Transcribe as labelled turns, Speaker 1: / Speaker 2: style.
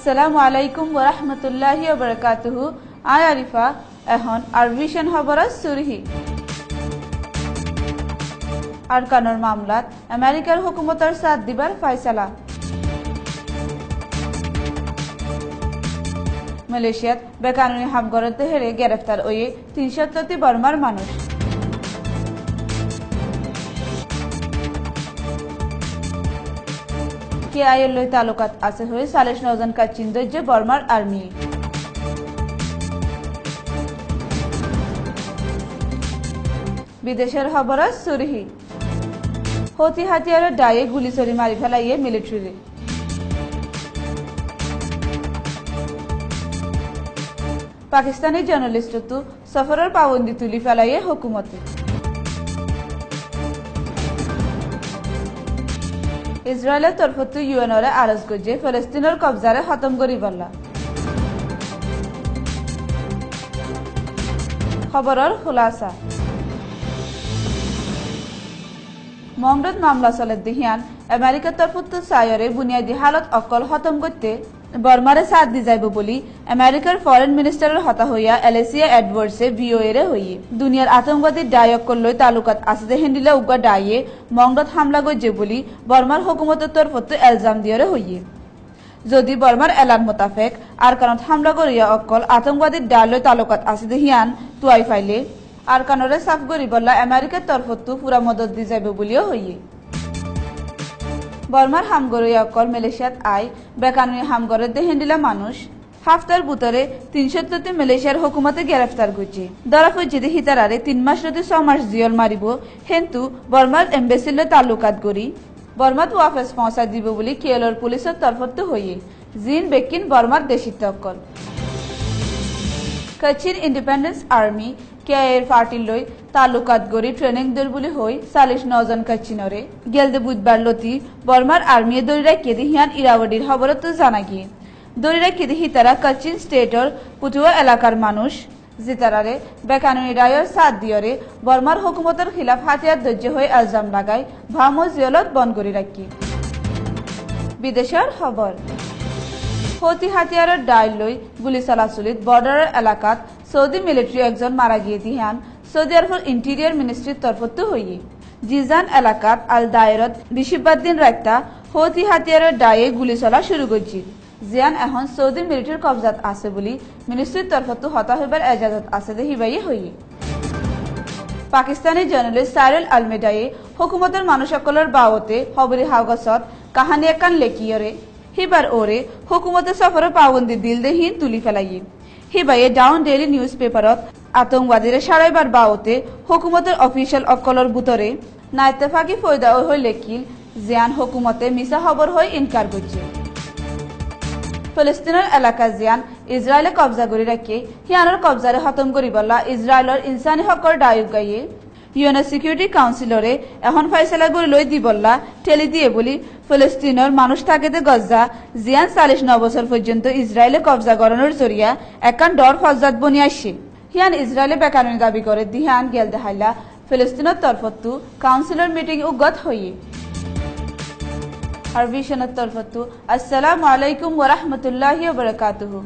Speaker 1: আসসালামু আলাইকুম ওয়া রাহমাতুল্লাহি ওয়া বারাকাতুহু। আই আরিফা এখন আরভিশন খবরত সুরহি। আরকানোর মামলাত আমেরিকার হুকুমতের সাথ দিবার ফয়সালা। মালয়েশিয়াত বেকানুনি হামগরতে হেরে গ্রেফতার হয়ে ৩৭০ বর্মার মানুষ। কেআইএল লই তালুকাত আছে হয়ে ৪০ জন কাচিন দৈর্য বর্মার আর্মি। বিদেশের খবর সুরহি। হতি হাতিয়ারের দায়ে গুলি চড়ি মারি ফেলাইয়ে মিলিটারি। পাকিস্তানি জার্নালিস্ট সফরের পাবন্দি তুলি ফেলাইয়ে হুকুমতে। ইসরায়েলের তরফত ইউএনরে আরজ গজে ফিলিস্তিনের কবজারে খতম করি বললা। খবরের খুলাসা। মমরদ মামলা চলে দিহিয়ান আমেরিকার তরফত সায়রে বুনিয়াদী হালত অকল খতম করতে বর্মারে সাথ দি যাইব বলি আমেরিকার ফরেন মিনিস্টারের হতা হইয়া এলেসিয়া এডওয়ার্ডসে ভিওএরে হইয়ে দুনিয়ার আতঙ্কবাদী ডায়ক লই তালুকাত আছে হেন্ডিলা উগা ডাইয়ে মংরত হামলা গজে বলি বর্মার হুকুমতের তরফত এলজাম দিয়রে হইয়ে। যদি বর্মার এলান মোতাফেক আর কারণত হামলা করিয়া অকল আতঙ্কবাদী ডালই তালুকাত আছে দেহিয়ান তুয়াই ফাইলে আর কানরে সাফ করি বললা আমেরিকার তরফত পুরা মদত দি যাইব বলিও হইয়ে। বর্মার হামগরইয়া অকল মালয়েশিয়াত আই বেকানুনি হামগরের দেহেন্ডিলা মানুষ হাফতার বুতরে ৩৭০ মালয়েশিয়ার হুকুমতে গ্রেফতার করছে। ধরা পড়ছে হিতারারে ৩ মাস রতে ৬ মাস জিয়ল মারিব হেন্তু বর্মার এম্বাসিলে তালুকাত করি বর্মাত ওয়াফেস পৌঁছা দিব বলি কেএলর পুলিশের তরফত হইয়ে জিন বেকিন বর্মার দেশিত অকল। কাচিন ইন্ডিপেন্ডেন্স আর্মি কেআইএর পার্টি লই তালুকাত গড়ি ট্রেনিং দল বলি হই ৪০ জন কাচিনরে গেলদে বুধবার লতি বর্মার আর্মি দড়ি রাখিয়ে দিহিয়ান ইরাওয়াডির খবরত জানা গিয়ে দড়ি রাখিয়ে দিহি তারা কাচিন স্টেটর পুটুয়া এলাকার মানুষ জিতারারে বেকানুনি রায়ের সাথ দিয়রে বর্মার হুকুমতের খিলাফ হাতিয়ার ধৈর্য হয়ে আলজাম লাগাই ভামো জিয়লত বন করে রাখি। বিদেশের খবর। হতি হাতিয়ারের ডাইল লই গুলি চলাচলিত বর্ডারের এলাকাত সৌদি মিলিটারি একজন মারা গিয়ে দিহান সৌদি আরবের ইন্টিরিয়ার মিনিস্ট্রির তরফত হইয়ে জিজান এলাকাত আল দায়রত বৃহস্পতিবার দিন রাইতা হতি হাতিয়ারের ডায়ে গুলি চলা শুরু করছি। জিয়ান এখন সৌদি মিলিটারির কবজাত আছে বলি মিনিস্ট্রির তরফত হতা হইবার এজাজত আছে দে হিবাইয়ে হইয়ে। পাকিস্তানি জার্নালিস্ট সাইরুল আলমেডায়ে হুকুমতের মানুষ সকলের বাওতে খবরি হাওগছত কাহানি একান লেখিয়রে হিবার ওরে হুকুমতের সফরের পাবন্দি দিল দেহীন তুলি ফেলাইয়ে হিবাইয়ে ডাউন ডেইলি নিউজ পেপারত আতঙ্কবাদীরে সারাইবার বাওতে হুকুমতের অফিসিয়াল অকলর বুতরে নাইতেফাকি ফয়দা হই লেখিল জিয়ান হুকুমতে মিসা খবর হই ইনকার করছে। ফিলিস্তিনের এলাকা জিয়ান ইসরায়েলে কবজা করে রাখে হিয়ানোর কবজারে খতম করি বলা ইসরায়েলের ইনসানি হকর ডায়ক গাইয়ে ইউএন সিকিউরিটি কাউন্সিলরে এখন ফয়সালা করে লই দি বললা ঠেলি দিয়ে বলি ফিলিস্তিনের মানুষ থাকেতে গজ্জা জিয়ান ৪০ বছর পর্যন্ত ইসরায়েলে কবজা গড়ানোর জরিয়া একান ডর ফজাত বনি আসছে হিয়ান ইসরায়েলে বেকানুনি দাবি করে দিহান গেল দেখাইলা ফিলিস্তিনের তরফত কাউন্সিলর মিটিং উগত হইয়ে। আর ভিশনের তরফত আসসালামু আলাইকুম ওয়া রাহমাতুল্লাহি ওয়া বারাকাতুহু।